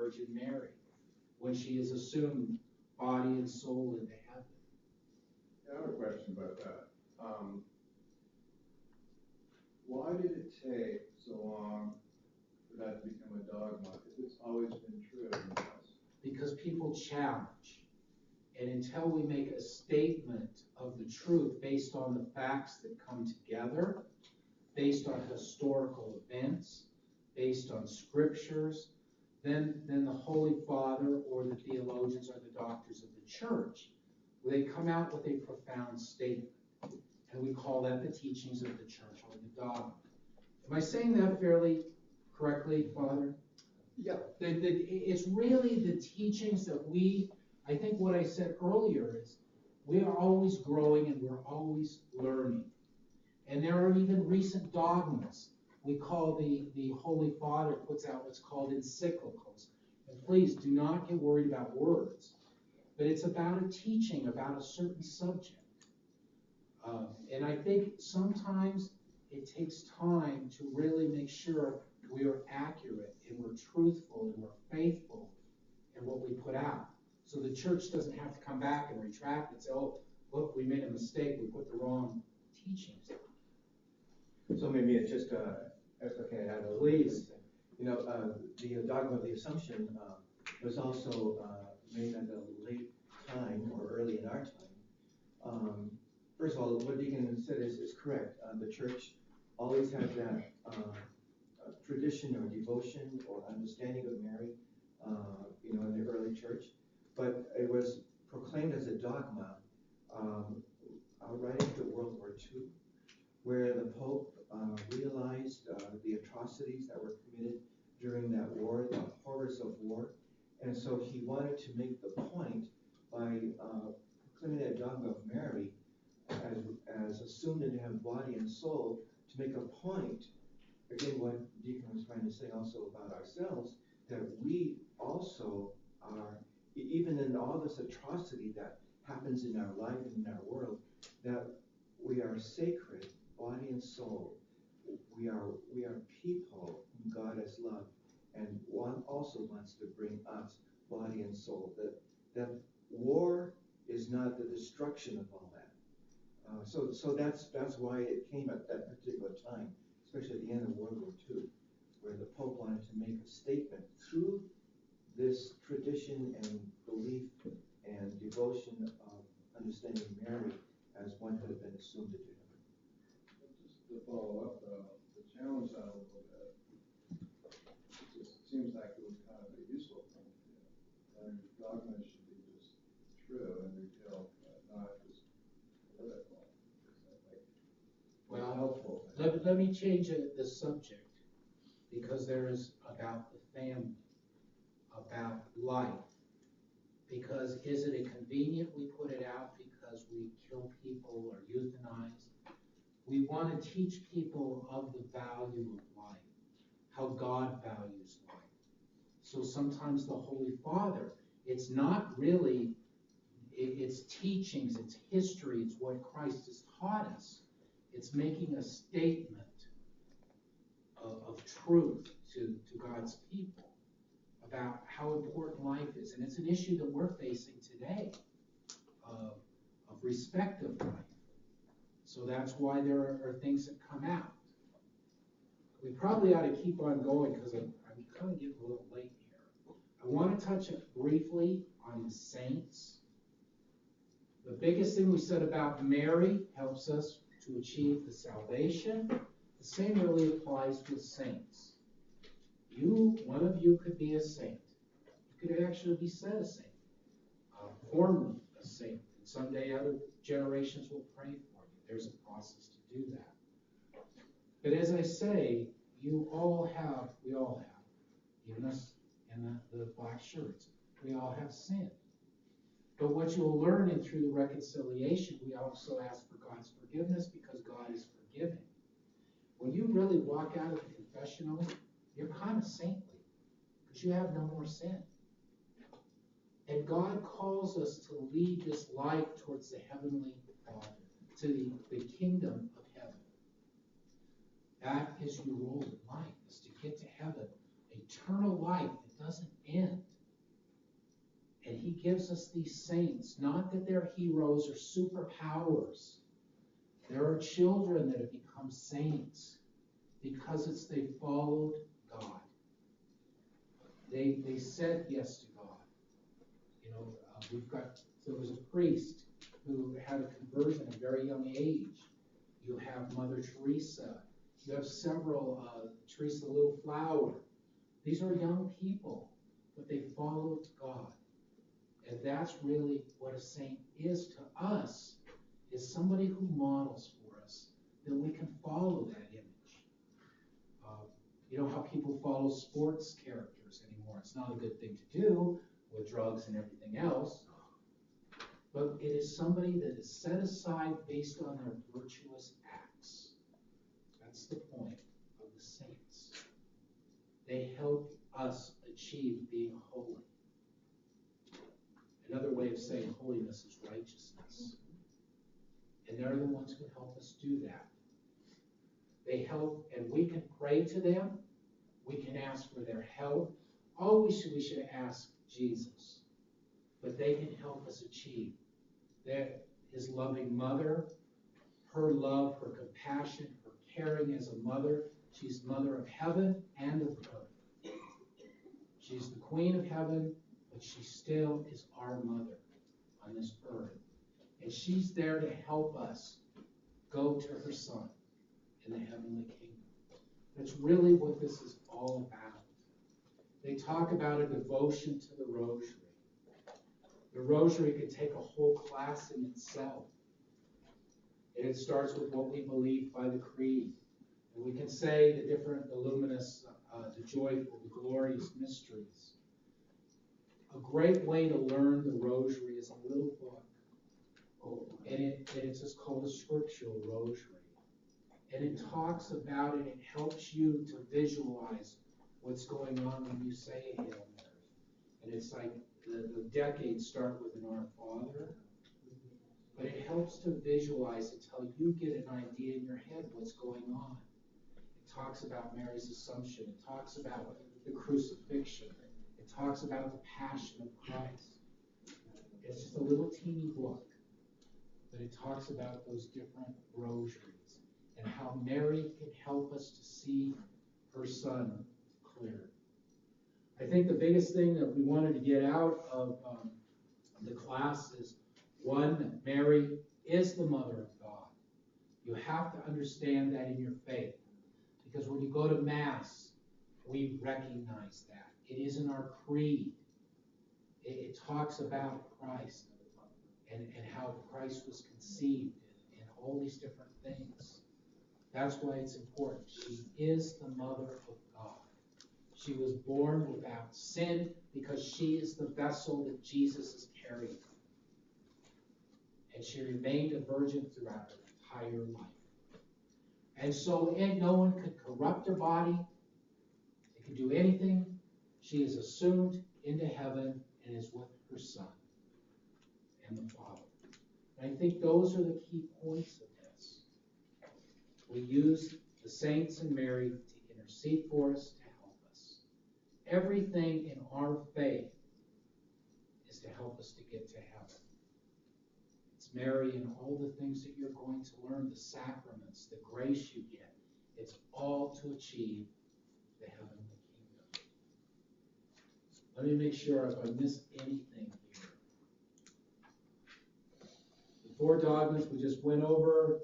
Virgin Mary when she is assumed body and soul into heaven. I have a question about that. Why did it take so long for that to become a dogma if it's always been true in the past? Because people challenge. And until we make a statement of the truth based on the facts that come together, based on historical events, based on scriptures, then the Holy Father or the theologians or the doctors of the church, they come out with a profound statement. And we call that the teachings of the church or the dogma. Am I saying that fairly correctly, Father? Yeah. It's really the teachings that I think what I said earlier is we are always growing and we're always learning. And there are even recent dogmas. We call the Holy Father puts out what's called encyclicals. And please do not get worried about words. But it's about a teaching, about a certain subject. And I think sometimes it takes time to really make sure we are accurate and we're truthful and we're faithful in what we put out. So the church doesn't have to come back and retract and say, oh, look, we made a mistake, we put the wrong teachings out. So maybe it's just, okay, I have a Please. You know, the dogma of the Assumption was also made at a late time or early in our time. First of all, what Deacon said is correct. The church always had that tradition or devotion or understanding of Mary, you know, in the early church. But it was proclaimed as a dogma right after World War II, where the Pope realized the atrocities that were committed during that war, the horrors of war. And so he wanted to make the point by proclaiming that dogma of Mary as assumed to have body and soul, to make a point, again, what Deacon was trying to say also about ourselves, that we also are, even in all this atrocity that happens in our life and in our world, that we are sacred, body and soul. We are people whom God has loved, and one also wants to bring us body and soul. That war is not the destruction of all that. So that's why it came at that particular time, especially at the end of World War II, where the Pope wanted to make a statement through this tradition and belief and devotion of understanding Mary as one who had been assumed into heaven. Just to follow up, the challenge that a little bit, it just seems like it was kind of a useful thing to do. And dogma should be just true and revealed, not just political. Well, helpful. Let me change the subject, because there is about the family, about life. Because is it a convenient we put it out because we kill people or euthanize? We want to teach people of the value of life, how God values life. So sometimes the Holy Father, it's not really, it's teachings, it's history, it's what Christ has taught us. It's making a statement of truth to God's people about how important life is. And it's an issue that we're facing today of respect of life. So that's why there are things that come out. We probably ought to keep on going because I'm kind of getting a little late here. I want to touch briefly on the saints. The biggest thing we said about Mary helps us to achieve the salvation. The same really applies to saints. One of you could be a saint. You could actually be said a saint, formerly a saint. And someday other generations will pray for you. There's a process to do that. But as I say, we all have, even us in the black shirts, we all have sin. But what you'll learn through the reconciliation, we also ask for God's forgiveness because God is forgiving. When you really walk out of the confessional, you're kind of saintly because you have no more sin. And God calls us to lead this life towards the heavenly Father, to the kingdom of heaven. That is your role in life, is to get to heaven. Eternal life that doesn't end. gives us these saints, not that they're heroes or superpowers. There are children that have become saints because they followed God. They said yes to God. You know, there was a priest who had a conversion at a very young age. You have Mother Teresa. You have several, Teresa Little Flower. These are young people, but they followed God. And that's really what a saint is to us, is somebody who models for us, that we can follow that image. You know how people follow sports characters anymore. It's not a good thing to do with drugs and everything else. But it is somebody that is set aside based on their virtuous acts. That's the point of the saints. They help us achieve being holy. Another way of saying holiness is righteousness. And they're the ones who help us do that. They help, and we can pray to them. We can ask for their help. Always we should ask Jesus. But they can help us achieve that. His loving mother, her love, her compassion, her caring as a mother. She's mother of heaven and of earth. She's the queen of heaven, but she still is our mother on this earth. And she's there to help us go to her Son in the heavenly kingdom. That's really what this is all about. They talk about a devotion to the rosary. The rosary could take a whole class in itself. And it starts with what we believe by the creed. And we can say the luminous, the joyful, the glorious mysteries. A great way to learn the rosary is a little book. And it's just called a scriptural rosary. And it talks about it. It helps you to visualize what's going on when you say Hail Mary. And it's like the decades start with an Our Father. But it helps to visualize until you get an idea in your head what's going on. It talks about Mary's Assumption. It talks about the crucifixion. It talks about the passion of Christ. It's just a little teeny book. But it talks about those different rosaries and how Mary can help us to see her Son clear. I think the biggest thing that we wanted to get out of the class is, one, that Mary is the mother of God. You have to understand that in your faith. Because when you go to Mass, we recognize that. It is in our creed. It talks about Christ and how Christ was conceived and all these different things. That's why it's important. She is the mother of God. She was born without sin because she is the vessel that Jesus is carrying. And she remained a virgin throughout her entire life. And so no one could corrupt her body. It could do anything. She is assumed into heaven and is with her Son and the Father. And I think those are the key points of this. We use the saints and Mary to intercede for us, to help us. Everything in our faith is to help us to get to heaven. It's Mary and all the things that you're going to learn, the sacraments, the grace you get. It's all to achieve the heavenly kingdom. Let me make sure if I missed anything here. The 4 dogmas we just went over.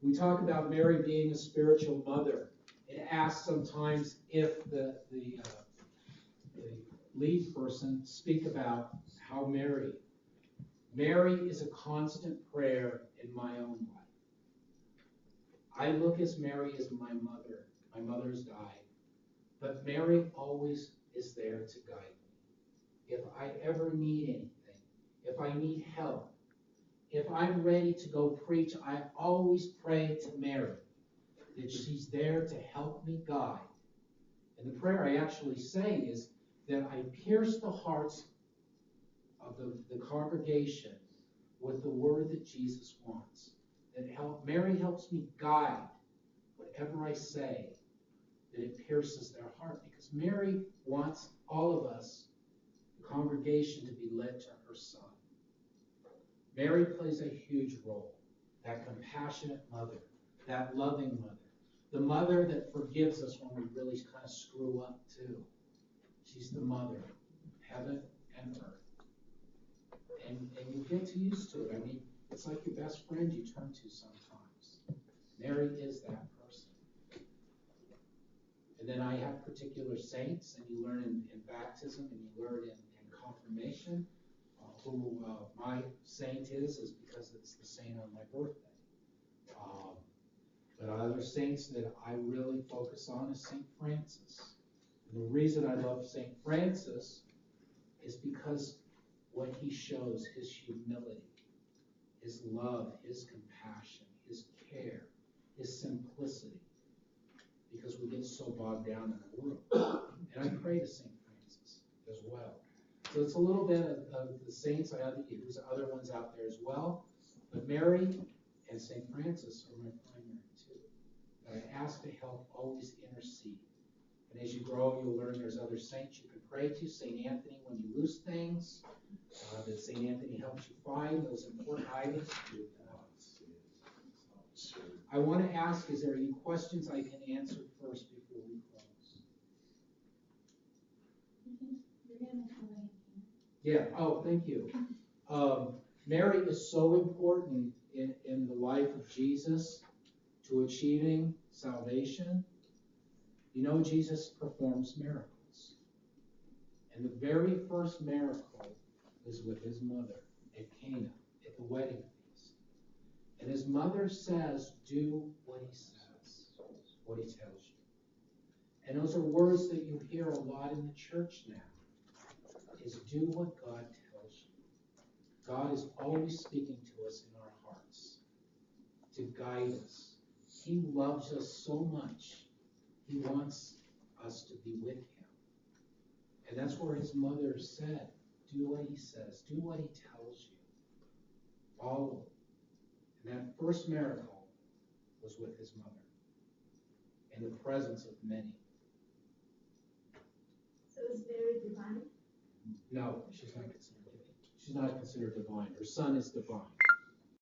We talk about Mary being a spiritual mother. It asks sometimes if the lead person speak about how Mary is a constant prayer in my own life. I look as Mary as my mother. My mother's died. But Mary always is there to guide me. If I ever need anything, if I need help, if I'm ready to go preach, I always pray to Mary that she's there to help me guide. And the prayer I actually say is that I pierce the hearts of the congregation with the word that Jesus wants. That Mary helps me guide whatever I say, that it pierces their heart. Because Mary wants all of us congregation to be led to her son. Mary plays a huge role, that compassionate mother, that loving mother, the mother that forgives us when we really kind of screw up too. She's the mother, heaven and earth. And you get used to it. I mean, it's like your best friend you turn to sometimes. Mary is that person. And then I have particular saints, and you learn in baptism, and you learn in confirmation. Who my saint is because it's the saint on my birthday. But other saints that I really focus on is St. Francis. And the reason I love St. Francis is because what he shows, his humility, his love, his compassion, his care, his simplicity, because we get so bogged down in the world. And I pray to St. Francis as well. So it's a little bit of the saints. There's other ones out there as well. But Mary and St. Francis are my primary two. That I ask to help always intercede. And as you grow, you'll learn there's other saints you can pray to. St. Anthony when you lose things. That St. Anthony helps you find those important items. I want to ask, is there any questions I can answer first before we close? Yeah, oh, thank you. Mary is so important in the life of Jesus to achieving salvation. You know, Jesus performs miracles. And the very first miracle is with his mother at Cana, at the wedding feast. And his mother says, do what he says, what he tells you. And those are words that you hear a lot in the church now, is do what God tells you. God is always speaking to us in our hearts, to guide us. He loves us so much. He wants us to be with him. And that's where his mother said, do what he says, do what he tells you. Follow him. And that first miracle was with his mother, in the presence of many. So is Mary divine? No, she's not considered divine. Her son is divine.